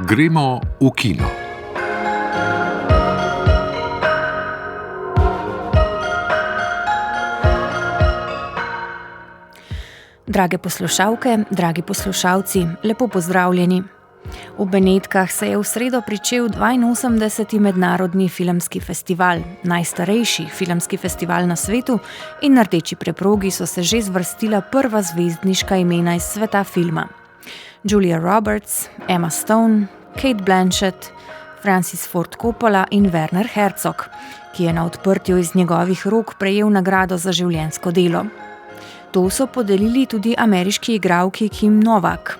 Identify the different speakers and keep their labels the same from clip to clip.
Speaker 1: Gremo v kino.
Speaker 2: Drage poslušalke, dragi poslušalci, lepo pozdravljeni. V Benetkah se je v sredo pričel 82. mednarodni filmski festival, najstarejši filmski festival na svetu, in na rdeči preprogi so se že zvrstila prva zvezdniška imena iz sveta filma. Julia Roberts, Emma Stone, Cate Blanchett, Francis Ford Coppola in Werner Herzog, ki je na odprtju iz njegovih rok prejel nagrado za življenjsko delo. To so podelili tudi ameriški igralki Kim Novak.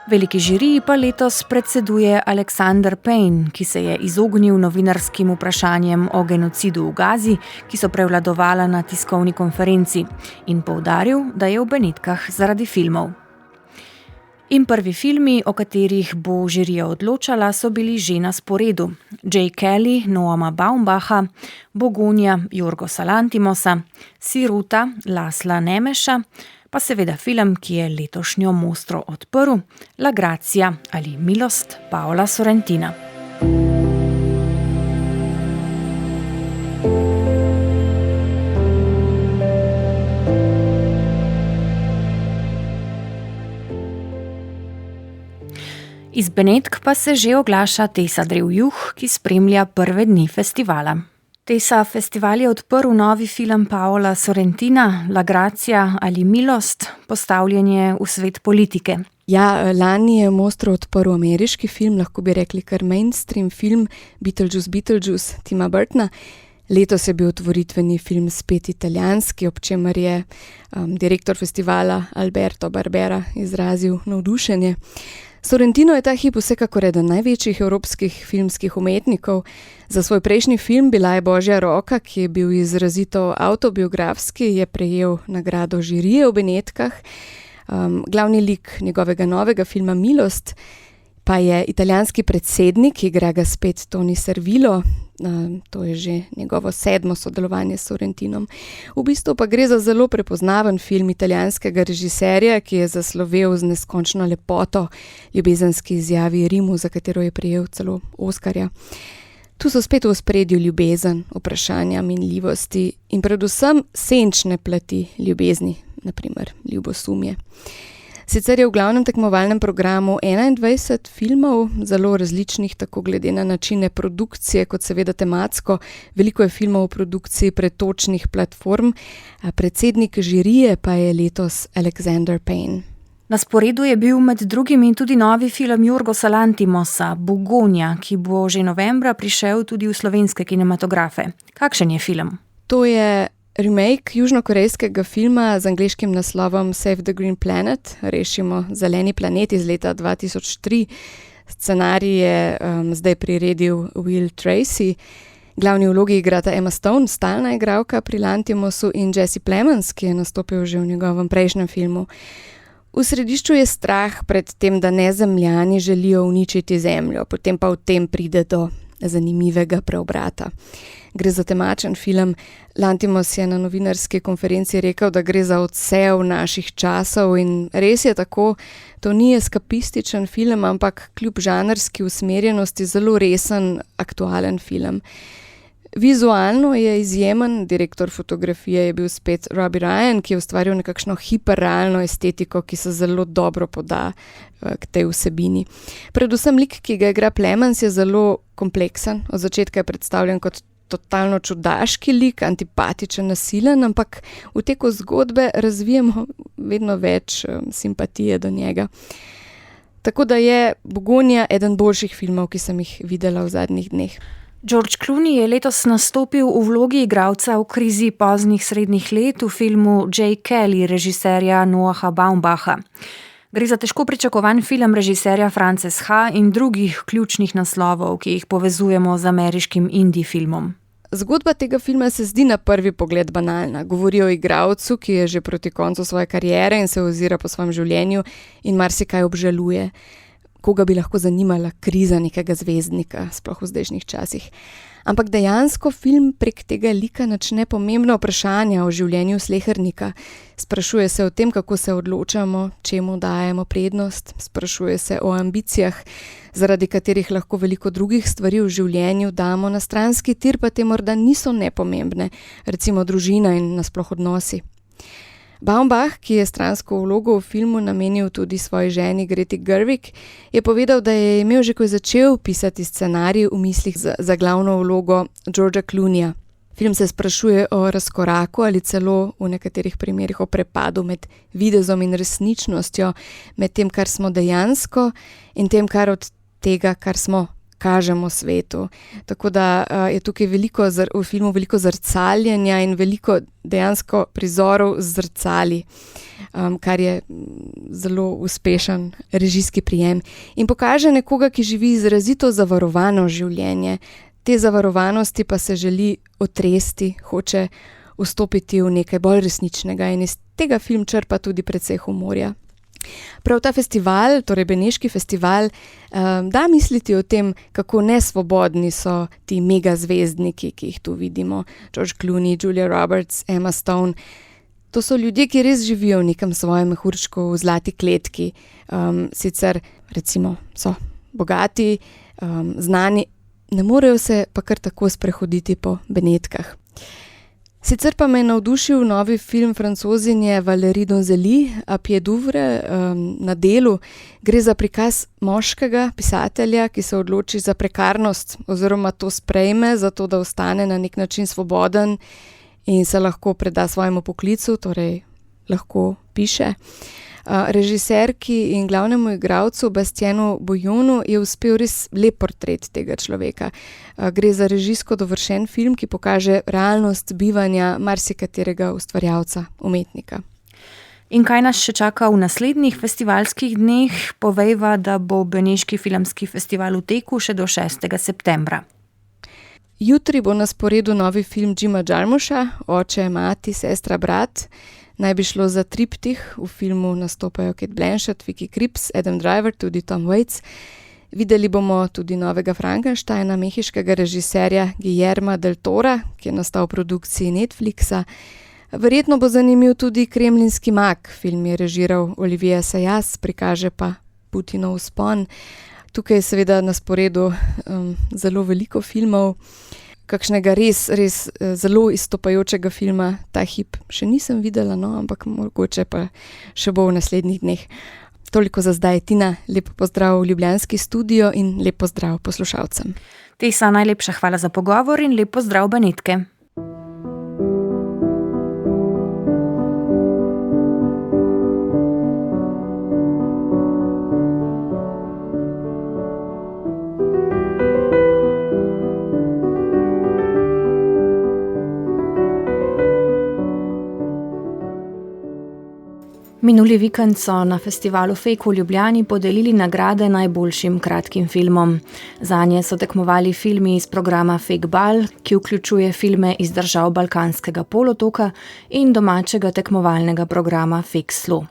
Speaker 2: Veliki žiriji pa letos predseduje Alexander Payne, ki se je izognil novinarskim vprašanjem o genocidu v Gazi, ki so prevladovala na tiskovni konferenci, in poudaril, da je v Benetkah zaradi filmov. In prvi filmi, o katerih bo žirija odločala, so bili že na sporedu. Jay Kelly, Noama Baumbacha, Bogonja, Jorgosa Lantimosa, Siruta, Lasla Nemeša, pa seveda film, ki je letošnjo mostro odprl, La Grazia ali Milost Paola Sorrentina. Iz Benetk pa se že oglaša Tessa Drevjuh, ki spremlja prve dni festivala. Tessa, festival je odprl novi film Paola Sorrentina, La Grazia ali Milost, postavljanje v svet politike.
Speaker 3: Ja, lani je mostro odprl ameriški film, lahko bi rekli kar mainstream film Beetlejuice Tima Burtona. Letos je bil otvoritveni film spet italijanski, ob čemer je direktor festivala Alberto Barbera izrazil navdušenje. Sorrentino je ta hip vsekakor eden največjih evropskih filmskih umetnikov. Za svoj prejšnji film Bila je Božja roka, ki je bil izrazito avtobiografski, je prejel nagrado žirije v Benetkah. Glavni lik njegovega novega filma Milost pa je italijanski predsednik, ki igra ga spet Toni Servillo. To je že njegovo 7. sodelovanje s Sorrentinom. V bistvu pa gre za zelo prepoznaven film italijanskega režiserja, ki je zaslovel z neskončno lepoto ljubezenski izjavi Rimu, za katero je prejel celo Oskarja. Tu so spet v ospredju ljubezen, vprašanja minljivosti in predvsem senčne plati ljubezni, naprimer ljubosumje. Sicer je v glavnem tekmovalnem programu 21 filmov, zelo različnih, tako glede na načine produkcije, kot seveda tematsko. Veliko je filmov v produkciji pretočnih platform, a predsednik žirije pa je letos Alexander Payne.
Speaker 2: Na sporedu je bil med drugimi tudi novi film Jorgosa Lantimosa, Bogonja, ki bo že novembra prišel tudi v slovenske kinematografe. Kakšen je film?
Speaker 3: To je remake južnokorejskega filma z angleškim naslovom Save the Green Planet, Rešimo zeleni planet iz leta 2003. Scenarij je zdaj priredil Will Tracy. Glavni vlogi igrata Emma Stone, stalna igralka pri Lantimosu, in Jesse Plemons, ki je nastopil že v njegovem prejšnjem filmu. V središču je strah pred tem, da Nezemljani želijo uničiti Zemljo, potem pa v tem pride do zanimivega preobrata. Gre za temačen film. Lantimos je na novinarski konferenci rekel, da gre za odsev naših časov, in res je tako. To ni eskapističen film, ampak kljub žanrski usmerjenosti zelo resen, aktualen film. Vizualno je izjemen, direktor fotografije je bil spet Robbie Ryan, ki je ustvaril nekakšno hiperrealno estetiko, ki se zelo dobro poda k tej vsebini. Predvsem lik, ki ga igra Plemons, je zelo kompleksen. Od začetka je predstavljen kot totalno čudaški lik, antipatičen, nasilen, ampak v teku zgodbe razvijemo vedno več simpatije do njega. Tako da je Bogonja eden boljših filmov, ki sem jih videla v zadnjih dneh.
Speaker 2: George Clooney je letos nastopil v vlogi igralca v krizi poznih srednjih let v filmu Jay Kelly režiserja Noama Baumbacha. Gre za težko pričakovan film režiserja Frances Ha in drugih ključnih naslovov, ki jih povezujemo z ameriškim indie filmom.
Speaker 3: Zgodba tega filma se zdi na prvi pogled banalna. Govori o igralcu, ki je že proti koncu svoje kariere in se ozira po svojem življenju in marsikaj obžaluje. Koga bi lahko zanimala kriza nekega zvezdnika, sploh v zdajšnjih časih. Ampak dejansko film prek tega lika načne pomembna vprašanja o življenju slehernika. Sprašuje se o tem, kako se odločamo, čemu dajemo prednost, sprašuje se o ambicijah, zaradi katerih lahko veliko drugih stvari v življenju damo na stranski tir, pa te morda niso nepomembne, recimo družina in nasploh odnosi. Baumbach, ki je stransko vlogo v filmu namenil tudi svoji ženi Greti Gerwig, je povedal, da je imel že, ko je začel pisati scenarij, v mislih za glavno vlogo Georgea Clooneyja. Film se sprašuje o razkoraku ali celo v nekaterih primerih o prepadu med videzom in resničnostjo, med tem, kar smo dejansko in tem, kar od tega, kar smo, kažemo svetu. Tako da je tukaj v filmu veliko zrcaljenja in veliko dejansko prizorov z zrcali, kar je zelo uspešen režijski prijem. In pokaže nekoga, ki živi izrazito zavarovano življenje. Te zavarovanosti pa se želi otresti, hoče vstopiti v nekaj bolj resničnega in iz tega film črpa tudi precej humorja. Prav ta festival, torej Beneški festival, da misliti o tem, kako nesvobodni so ti megazvezdniki, ki jih tu vidimo. George Clooney, Julia Roberts, Emma Stone. To so ljudje, ki res živijo v nekem svojem mehurčku v zlati kletki. Sicer recimo so bogati, znani, ne morejo se pa kar tako sprehoditi po Benetkah. Sicer pa me je navdušil novi film Francozinje Valérie Donzelli, A pied d'oeuvre, na delu. Gre za prikaz moškega pisatelja, ki se odloči za prekarnost oziroma to sprejme, zato da ostane na nek način svoboden in se lahko preda svojemu poklicu, torej lahko piše. Režiserki in glavnemu igralcu Bastienu Bojonu je uspel res lep portret tega človeka. Gre za režijsko dovršen film, ki pokaže realnost bivanja marsikaterega ustvarjalca, umetnika.
Speaker 2: In kaj nas še čaka v naslednjih festivalskih dneh? Povejva, da bo Beneški filmski festival v teku še do 6. septembra.
Speaker 3: Jutri bo na sporedu novi film Jima Jarmuscha, Oče, mati, sestra, brat. Naj bi šlo za triptih, v filmu nastopajo Cate Blanchett, Vicky Krieps, Adam Driver, tudi Tom Waits. Videli bomo tudi novega Frankensteina, mehiškega režiserja Guillerma del Tora, ki je nastal v produkciji Netflixa. Verjetno bo zanimiv tudi Kremlinski mag, film je režiral Olivier Assayas, prikaže pa Putinov vzpon. Tukaj je seveda na sporedu zelo veliko filmov. Kakšnega res zelo izstopajočega filma ta hip še nisem videla, ampak mogoče pa še bo v naslednjih dneh. Toliko za zdaj, Tina, lep pozdrav v ljubljanski studio in lep pozdrav poslušalcem.
Speaker 2: Tesa, najlepša hvala za pogovor in lep pozdrav Benetke. Minuli vikend so na festivalu Fake v Ljubljani podelili nagrade najboljšim kratkim filmom. Zanje so tekmovali filmi iz programa Fake Bal, ki vključuje filme iz držav Balkanskega polotoka in domačega tekmovalnega programa Fake Slow.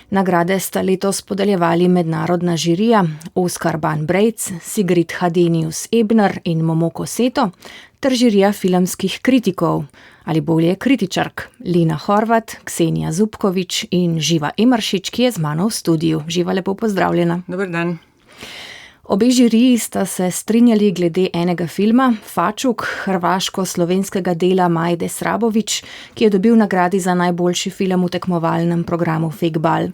Speaker 2: Nagrade sta letos podeljevali mednarodna žirija Oskar Ban-Brejc, Sigrid Hadenius Ebner in Momoko Seto ter žirija filmskih kritikov, ali bolje kritičark, Lina Horvat, Ksenija Zupkovič in Živa Emaršič, ki je z mano v studiu. Živa, lepo pozdravljena.
Speaker 1: Dober dan.
Speaker 2: Obe žiriji sta se strinjali glede enega filma, Fačuk, hrvaško-slovenskega dela Majde Srabović, ki je dobil nagradi za najboljši film v tekmovalnem programu Fake Bal.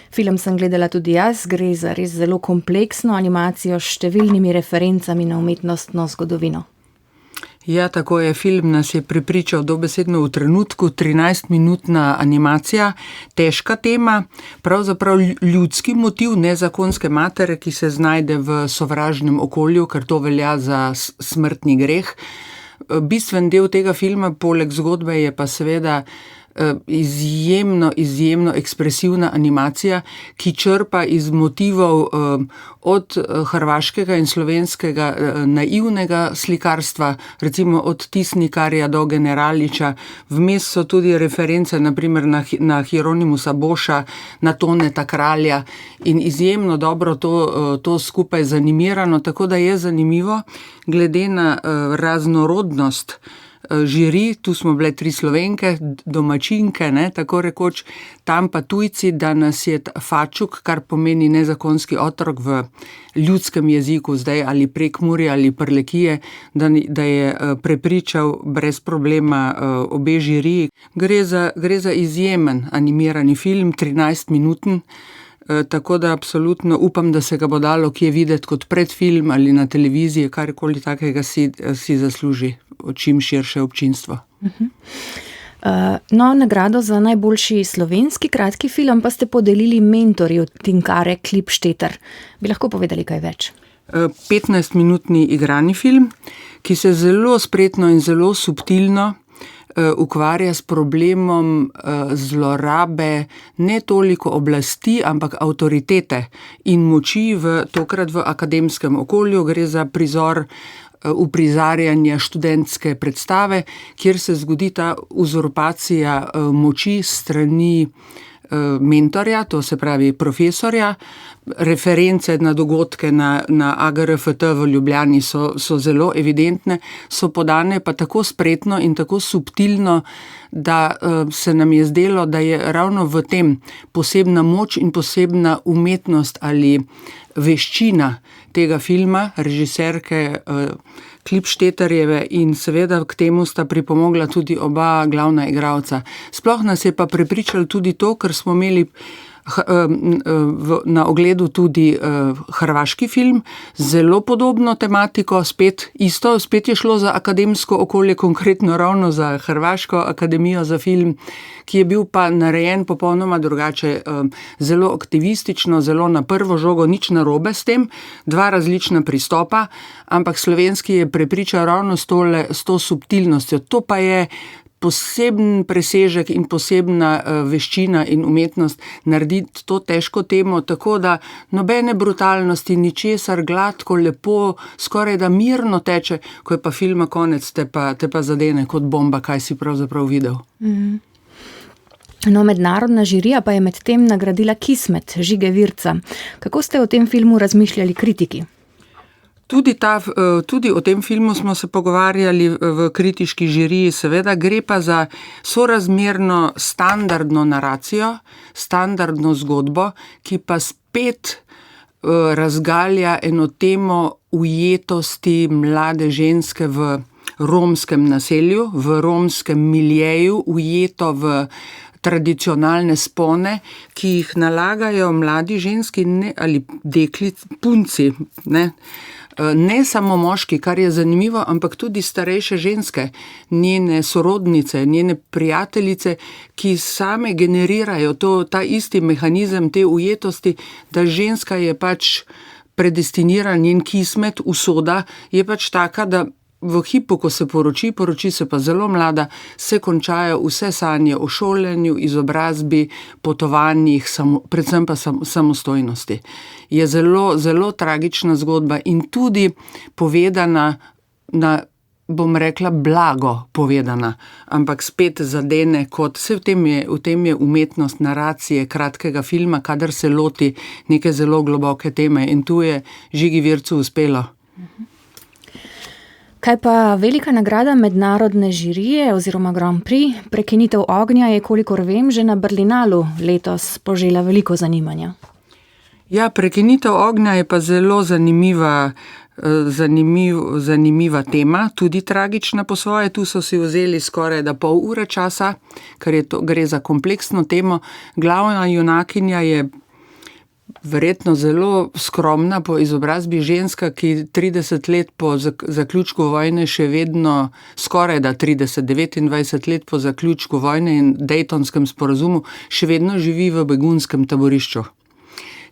Speaker 2: Film sem gledala tudi jaz, gre za res zelo kompleksno animacijo s številnimi referencami na umetnostno zgodovino.
Speaker 1: Ja, tako je, film nas je prepričal dobesedno v trenutku, 13-minutna animacija, težka tema, pravzaprav ljudski motiv nezakonske matere, ki se znajde v sovražnem okolju, ker to velja za smrtni greh. Bistven del tega filma, poleg zgodbe, je pa seveda izjemno ekspresivna animacija, ki črpa iz motivov od hrvaškega in slovenskega naivnega slikarstva, recimo od Tisnikarja do Generaliča. Vmes so tudi reference naprimer na Hieronymusa Boša, na Toneta Kralja in izjemno dobro to skupaj zanimirano, tako da je zanimivo glede na raznorodnost žiri. Tu smo bile 3 Slovenke, domačinke, ne, tako rekoč, tam pa tujci, da nas je fačuk, kar pomeni nezakonski otrok v ljudskem jeziku, zdaj ali Prekmurje ali Prlekije, da je prepričal brez problema obe žiriji. Gre za izjemen animirani film, 13-minuten, tako da absolutno upam, da se ga bo dalo kje videti kot predfilm ali na televiziji, karkoli takega si zasluži čim širše občinstvo.
Speaker 2: No, nagrado za najboljši slovenski kratki film pa ste podelili mentorju Tinkare Klipšteter. Bi lahko povedali kaj več?
Speaker 1: 15-minutni igrani film, ki se zelo spretno in zelo subtilno ukvarja s problemom zlorabe ne toliko oblasti, ampak avtoritete in moči tokrat v akademskem okolju. Gre za prizor uprizarjanja študentske predstave, kjer se zgodi ta uzurpacija moči strani mentorja, to se pravi profesorja. Reference na dogodke na AGRFT v Ljubljani so zelo evidentne, so podane pa tako spretno in tako subtilno, da se nam je zdelo, da je ravno v tem posebna moč in posebna umetnost ali veščina tega filma, režiserke Klipšteterjeve, in seveda k temu sta pripomogla tudi oba glavna igralca. Sploh nas je pa prepričalo tudi to, ker smo imeli na ogledu tudi hrvaški film, zelo podobno tematiko, spet je šlo za akademsko okolje, konkretno ravno za Hrvaško akademijo za film, ki je bil pa narejen popolnoma drugače, zelo aktivistično, zelo na prvo žogo, nič narobe s tem, 2 različna pristopa, ampak slovenski je prepričal ravno s to subtilnostjo. To pa je poseben presežek in posebna veščina in umetnost narediti to težko temo, tako da nobene brutalnosti, ničesar, gladko, lepo, skoraj da mirno teče, ko je pa filma konec, te pa zadene kot bomba, kaj si pravzaprav videl.
Speaker 2: No, mednarodna žirija pa je med tem nagradila Kismet Žige Virca. Kako ste o tem filmu razmišljali kritiki?
Speaker 1: Tudi o tem filmu smo se pogovarjali v kritiški žiriji, seveda gre pa za sorazmerno standardno naracijo, standardno zgodbo, ki pa spet razgalja eno temo ujetosti mlade ženske v romskem naselju, v romskem miljeju, ujeto v tradicionalne spone, ki jih nalagajo mladi ženski ali punci, ne samo moški, kar je zanimivo, ampak tudi starejše ženske, njene sorodnice, njene prijateljice, ki same generirajo ta isti mehanizem te ujetosti, da ženska je pač predestinirana, njen kismet, usoda je pač taka, da v hipu, ko se poroči se pa zelo mlada, se končajo vse sanje o šolanju, izobrazbi, potovanjih, predvsem pa samostojnosti. Je zelo, zelo tragična zgodba in tudi povedana bom rekla, blago povedana, ampak spet zadene kot, v tem je umetnost naracije kratkega filma, kadar se loti neke zelo globoke teme, in tu je Žigi Vircu uspelo.
Speaker 2: Kaj pa velika nagrada mednarodne žirije oziroma Grand Prix, Prekinitev ognja, je, kolikor vem, že na Berlinalu letos požela veliko zanimanja.
Speaker 1: Ja, Prekinitev ognja je pa zelo zanimiva tema, tudi tragična po svoje. Tu so si vzeli skoraj da pol ure časa, ker gre za kompleksno temo. Glavna junakinja je verjetno zelo skromna po izobrazbi, ženska, ki 30 let po zaključku vojne še vedno, skoraj da 29 let po zaključku vojne in Daytonskem sporazumu, še vedno živi v begunskem taborišču,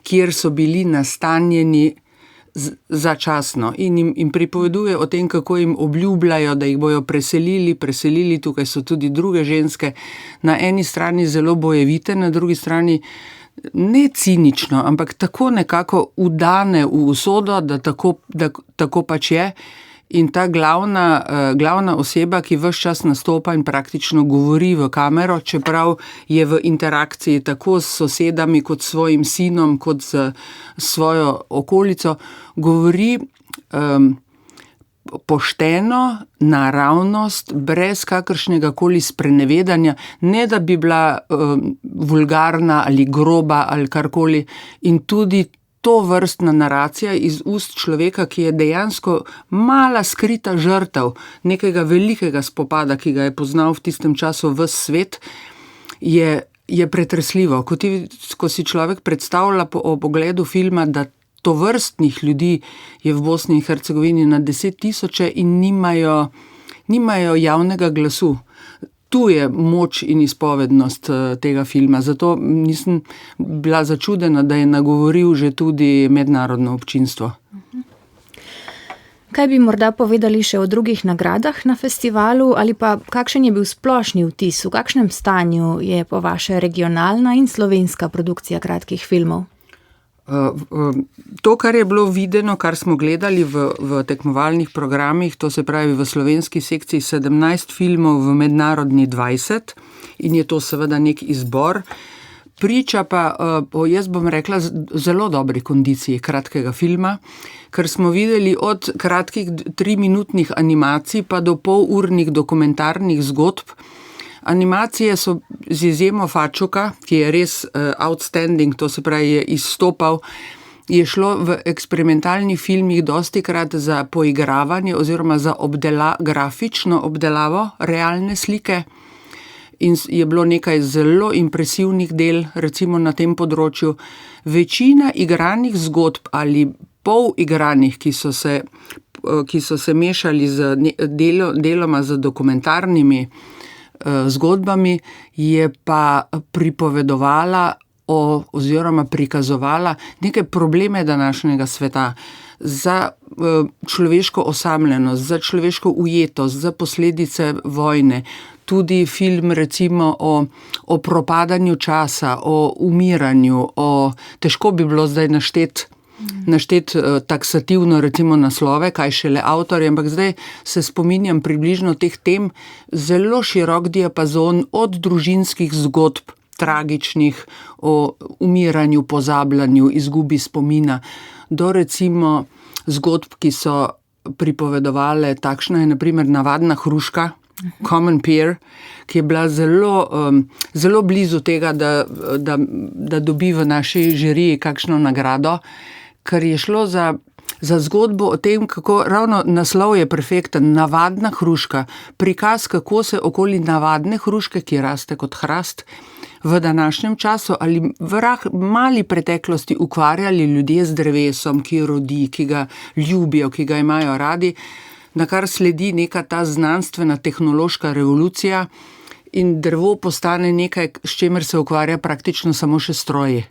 Speaker 1: kjer so bili nastanjeni začasno in jim pripoveduje o tem, kako jim obljubljajo, da jih bojo preselili, tukaj so tudi druge ženske, na eni strani zelo bojevite, na drugi strani ne cinično, ampak tako nekako udane v usodo, da tako pač je. In ta glavna oseba, ki ves čas nastopa in praktično govori v kamero, čeprav je v interakciji tako s sosedami, kot s svojim sinom, kot s svojo okolico, govori pošteno, naravnost, brez kakršnega koli sprenevedanja, ne da bi bila vulgarna ali groba ali karkoli, in tudi to vrstna naracija iz ust človeka, ki je dejansko mala skrita žrtev nekega velikega spopada, ki ga je poznal v tistem času ves svet, je pretresljivo. Ko si človek predstavlja ob ogledu filma, da to vrstnih ljudi je v Bosni in Hercegovini na 10.000 in nimajo javnega glasu. Tu je moč in izpovednost tega filma, zato nisem bila začudena, da je nagovoril že tudi mednarodno občinstvo.
Speaker 2: Kaj bi morda povedali še o drugih nagradah na festivalu ali pa kakšen je bil splošni vtis, v kakšnem stanju je po vaše regionalna in slovenska produkcija kratkih filmov? To, kar je bilo videno, kar smo gledali v tekmovalnih programih, to se pravi v slovenski sekciji 17 filmov, v mednarodni 20 in je to seveda nek izbor, priča pa, jaz bom rekla, zelo dobri kondiciji kratkega filma, ker smo videli od kratkih 3-minutnih animacij pa do polurnih dokumentarnih zgodb. Animacije so z izjemo Fačuka, ki je res outstanding, to se pravi je izstopal, je šlo v eksperimentalnih filmih dostikrat za poigravanje oziroma za grafično obdelavo realne slike in je bilo nekaj zelo impresivnih del, recimo na tem področju. Večina igranih zgodb ali poligranih, ki so se mešali deloma z dokumentarnimi zgodbami, je pa pripovedovala oziroma prikazovala neke probleme današnjega sveta, za človeško osamljenost, za človeško ujetost, za posledice vojne. Tudi film recimo o propadanju časa, o umiranju, težko bi bilo zdaj našteti taksativno recimo naslove, kaj šele avtorje, ampak zdaj se spominjam približno teh tem, zelo širok diapazon od družinskih zgodb, tragičnih, o umiranju, pozabljanju, izgubi spomina, do recimo zgodb, ki so pripovedovale, takšna je na primer Navadna hruška, Common Pear, ki je bila zelo blizu tega, da dobi v naši žiriji kakšno nagrado, ker je šlo za zgodbo o tem, kako ravno naslov je perfekten, Navadna hruška, prikaz, kako se okoli navadne hruške, ki raste kot hrast, v današnjem času ali v mali preteklosti ukvarjali ljudje z drevesom, ki rodi, ki ga ljubijo, ki ga imajo radi, na kar sledi neka ta znanstvena tehnološka revolucija in drevo postane nekaj, s čimer se ukvarja praktično samo še stroji.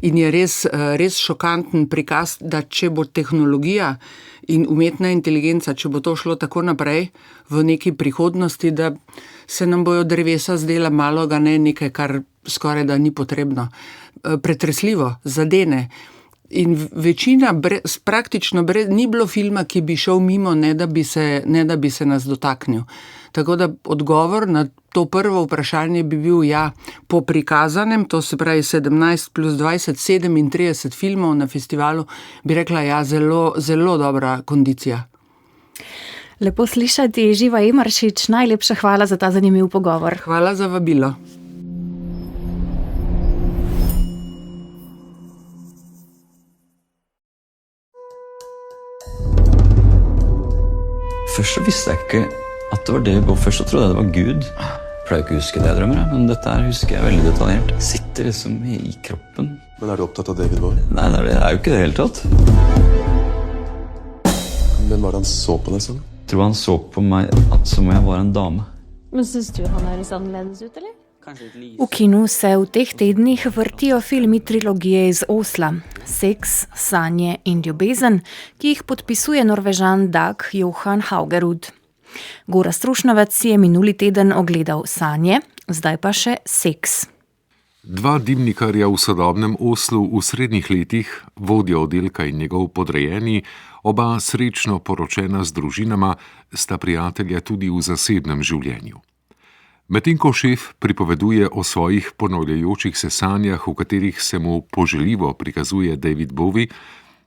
Speaker 2: In je res šokanten prikaz, da če bo tehnologija in umetna inteligenca, če bo to šlo tako naprej v neki prihodnosti, da se nam bojo drevesa zdela maloga ne nekaj, kar skoraj da ni potrebno. Pretresljivo, zadene. In večina, praktično ni bilo filma, ki bi šel mimo, ne da bi se nas dotaknil. Tako da odgovor na to prvo vprašanje bi bil po prikazanem, to se pravi 17 plus 20, 37 filmov na festivalu, bi rekla zelo, zelo dobra kondicija. Lepo slišati, Živa Emaršič, najlepša hvala za ta zanimiv pogovor.
Speaker 1: Hvala za vabilo.
Speaker 4: Først så visste jeg ikke at det var det, og først så trodde jeg det var Gud. Jeg pleier ikke å huske det jeg drømmer, men dette her husker jeg veldig detaljert. Det sitter liksom i kroppen.
Speaker 5: Men er du opptatt av David Bowie?
Speaker 4: Nei, det er jo ikke det helt tatt.
Speaker 5: Men var det han så på deg sånn?
Speaker 4: Jeg tror han så på meg som om jeg var en dame.
Speaker 6: Men synes du han høres annerledes ut, eller?
Speaker 2: V kinu se v teh tednih vrtijo filmi trilogije iz Osla, Seks, Sanje in ljubezen, ki jih podpisuje Norvežan Dag Johan Haugerud. Gorazd Rušnavec si je minuli teden ogledal Sanje, zdaj pa še Seks.
Speaker 6: Dva dimnikarja v sodobnem Oslu v srednjih letih, vodja oddelka in njegov podrejeni, oba srečno poročena z družinama, sta prijatelja tudi v zasebnem življenju. Medtem ko šef pripoveduje o svojih ponavljajočih se sanjah, v katerih se mu poželjivo prikazuje David Bowie,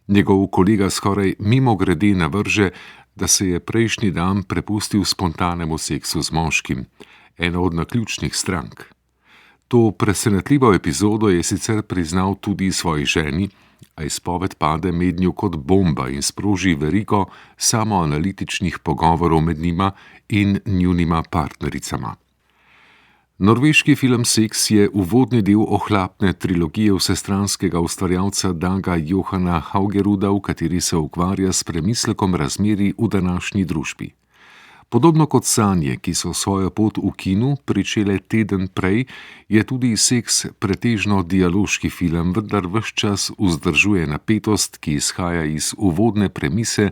Speaker 6: njegov kolega skoraj mimogrede navrže, da se je prejšnji dan prepustil spontanemu seksu z moškim, eno od naključnih strank. To presenetljivo epizodo je sicer priznal tudi svoji ženi, a izpoved pade mednju kot bomba in sproži veliko samoanalitičnih pogovorov med njima in njunima partnericama. Norveški film Seks je uvodni del ohlapne trilogije vsestranskega ustvarjalca Daga Johana Haugeruda, v kateri se ukvarja s premislekom razmerij v današnji družbi. Podobno kot Sanje, ki so svojo pot v kinu pričele teden prej, je tudi Seks pretežno dialoški film, vendar ves čas vzdržuje napetost, ki izhaja iz uvodne premise,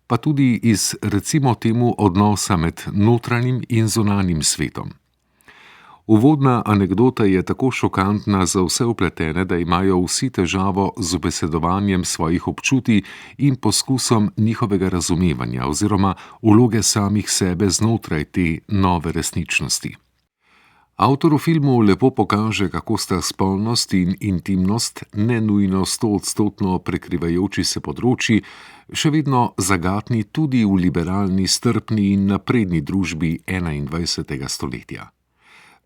Speaker 6: pa tudi iz, recimo temu, odnosa med notranjim in zunanjim svetom. Uvodna anekdota je tako šokantna za vse vpletene, da imajo vsi težavo z ubesedovanjem svojih občutij in poskusom njihovega razumevanja oziroma vloge samih sebe znotraj te nove resničnosti. Avtor v filmu lepo pokaže, kako sta spolnost in intimnost, ne nujno 100% prekrivajoči se področji, še vedno zagatni tudi v liberalni, strpni in napredni družbi 21. stoletja.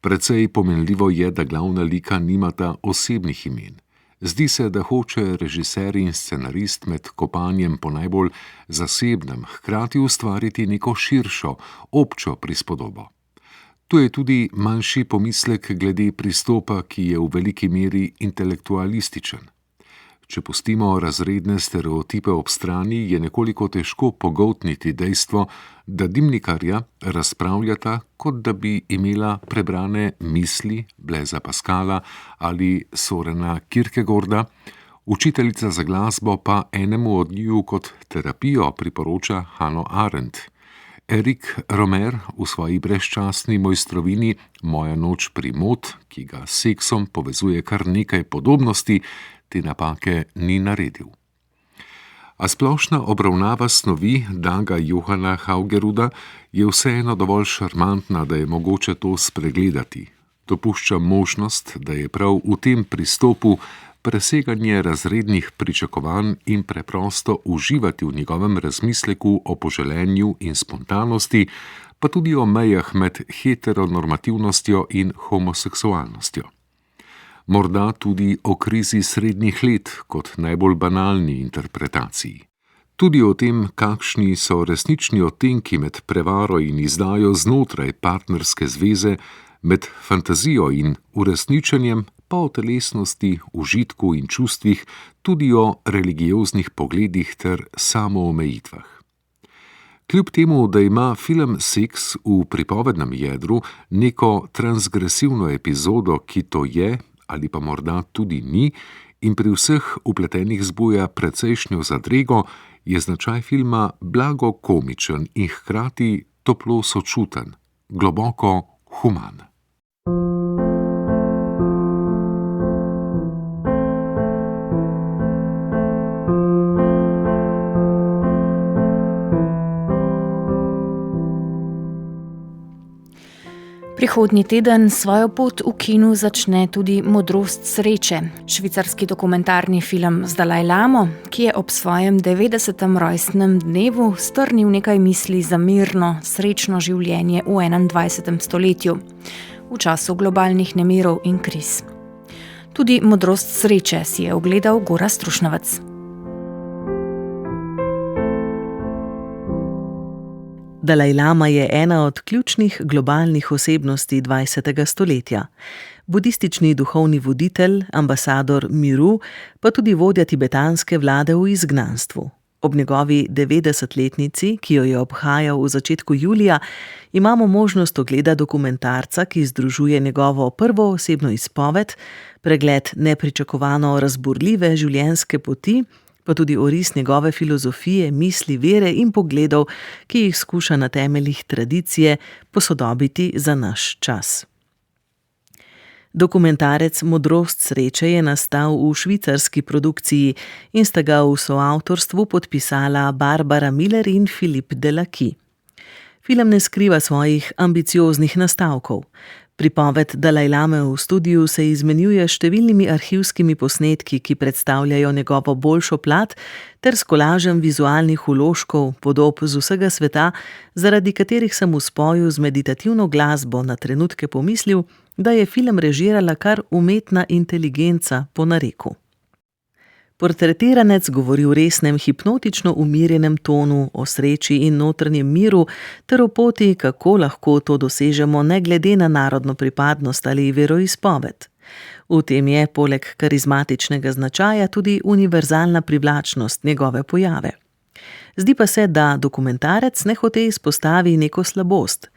Speaker 6: Precej pomenljivo je, da glavna lika nimata osebnih imen. Zdi se, da hoče režiser in scenarist med kopanjem po najbolj zasebnem hkrati ustvariti neko širšo, občo prispodobo. Tu je tudi manjši pomislek glede pristopa, ki je v veliki meri intelektualističen. Če pustimo razredne stereotipe ob strani, je nekoliko težko pogoltniti dejstvo, da dimnikarja razpravljata, kot da bi imela prebrane misli Blaisa Pascala ali Sorena Kierkegaarda, učiteljica za glasbo pa enemu od njiju kot terapijo priporoča Hannah Arendt. Erik Romer v svoji brezčasni mojstrovini Moja noč pri Mod, ki ga s seksom povezuje kar nekaj podobnosti, te napake ni naredil. A splošna obravnava snovi Daga Johana Haugeruda je vseeno dovolj šarmantna, da je mogoče to spregledati. Dopušča možnost, da je prav v tem pristopu preseganje razrednih pričakovanj in preprosto uživati v njegovem razmisleku o poželenju in spontanosti, pa tudi o mejah med heteronormativnostjo in homoseksualnostjo. Morda tudi o krizi srednjih let kot najbolj banalni interpretaciji. Tudi o tem, kakšni so resnični odtenki med prevaro in izdajo znotraj partnerske zveze, med fantazijo in uresničenjem, pa o telesnosti, užitku in čustvih, tudi o religioznih pogledih ter samoomejitvah. Kljub temu, da ima film Seks v pripovednem jedru neko transgresivno epizodo, ki to je, ali pa morda tudi ni, in pri vseh vpletenih zbuja precejšnjo zadrego, je značaj filma blago komičen in hkrati toplo sočuten, globoko human.
Speaker 2: Prihodnji teden svojo pot v kinu začne tudi Modrost sreče, švicarski dokumentarni film z Dalajlamo, ki je ob svojem 90. rojstnem dnevu strnil nekaj misli za mirno, srečno življenje v 21. stoletju, v času globalnih nemirov in kriz. Tudi Modrost sreče si je ogledal Gorazd Rušnavec.
Speaker 7: Dalajlama je ena od ključnih globalnih osebnosti 20. stoletja. Budistični duhovni voditelj, ambasador miru, pa tudi vodja tibetanske vlade v izgnanstvu. Ob njegovi 90-letnici, ki jo je obhajal v začetku julija, imamo možnost ogleda dokumentarca, ki združuje njegovo prvoosebno izpoved, pregled nepričakovano razburljive življenjske poti, pa tudi oris njegove filozofije, misli, vere in pogledov, ki jih skuša na temeljih tradicije posodobiti za naš čas. Dokumentarec Modrost sreče je nastal v švicarski produkciji in sta ga v soavtorstvu podpisala Barbara Miller in Philippe Delacqui. Film ne skriva svojih ambicioznih nastavkov. Pripoved Dalajlame v studiu se izmenjuje s številnimi arhivskimi posnetki, ki predstavljajo njegovo boljšo plat, ter s kolažem vizualnih vložkov, podob z vsega sveta, zaradi katerih sem v spoju z meditativno glasbo na trenutke pomislil, da je film režirala kar umetna inteligenca po nareku. Portretiranec govori v resnem, hipnotično umirjenem tonu o sreči in notranjem miru ter o poti, kako lahko to dosežemo ne glede na narodno pripadnost ali veroizpoved. V tem je poleg karizmatičnega značaja tudi univerzalna privlačnost njegove pojave. Zdi pa se, da dokumentarec nehote izpostavi neko slabost.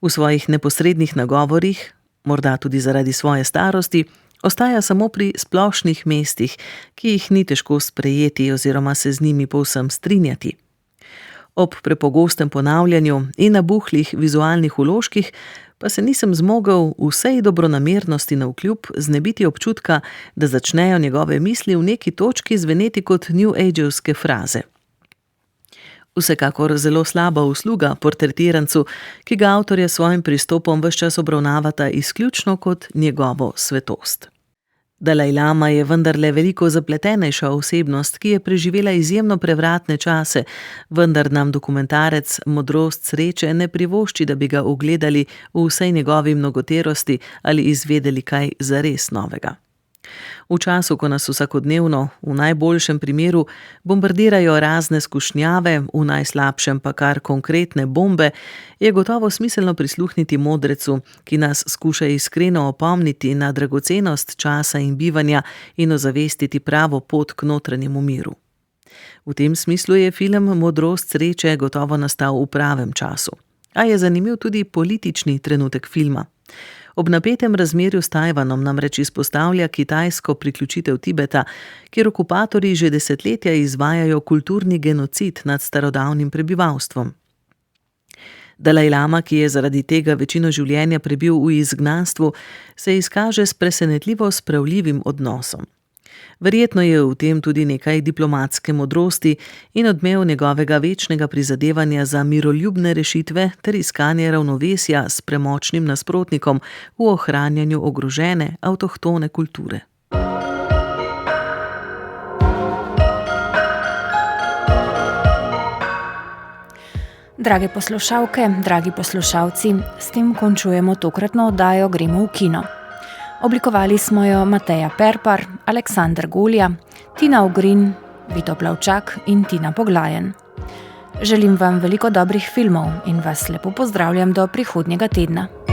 Speaker 7: V svojih neposrednih nagovorih, morda tudi zaradi svoje starosti, ostaja samo pri splošnih mestih, ki jih ni težko sprejeti oziroma se z njimi povsem strinjati. Ob prepogostem ponavljanju in nabuhlih vizualnih vložkih pa se nisem zmogel vsej dobronamernosti navkljub znebiti občutka, da začnejo njegove misli v neki točki zveneti kot New Age-evske fraze. Vsekakor zelo slaba usluga portretirancu, ki ga avtorja s svojim pristopom ves čas obravnavata izključno kot njegovo svetost. Dalajlama je vendarle veliko zapletenejša osebnost, ki je preživela izjemno prevratne čase, vendar nam dokumentarec Modrost sreče ne privošči, da bi ga ogledali v vsej njegovi mnogoterosti ali izvedeli kaj zares novega. V času, ko nas vsakodnevno, v najboljšem primeru, bombardirajo razne skušnjave, v najslabšem pa kar konkretne bombe, je gotovo smiselno prisluhniti modrecu, ki nas skuša iskreno opomniti na dragocenost časa in bivanja in ozavestiti pravo pot k notranjemu miru. V tem smislu je film Modrost sreče gotovo nastal v pravem času. A je zanimiv tudi politični trenutek filma. Ob napetem razmerju s Tajvanom namreč izpostavlja kitajsko priključitev Tibeta, kjer okupatorji že desetletja izvajajo kulturni genocid nad starodavnim prebivalstvom. Dalajlama, ki je zaradi tega večino življenja prebil v izgnanstvu, se izkaže s presenetljivo spravljivim odnosom. Verjetno je v tem tudi nekaj diplomatske modrosti in odmev njegovega večnega prizadevanja za miroljubne rešitve ter iskanje ravnovesja s premočnim nasprotnikom v ohranjanju ogrožene avtohtone kulture.
Speaker 2: Drage poslušalke, dragi poslušalci, s tem končujemo tokratno oddajo Gremo v kino. Oblikovali smo jo Mateja Perpar, Aleksander Golja, Tina Ogrin, Vito Plavčak in Tina Poglajen. Želim vam veliko dobrih filmov in vas lepo pozdravljam do prihodnjega tedna.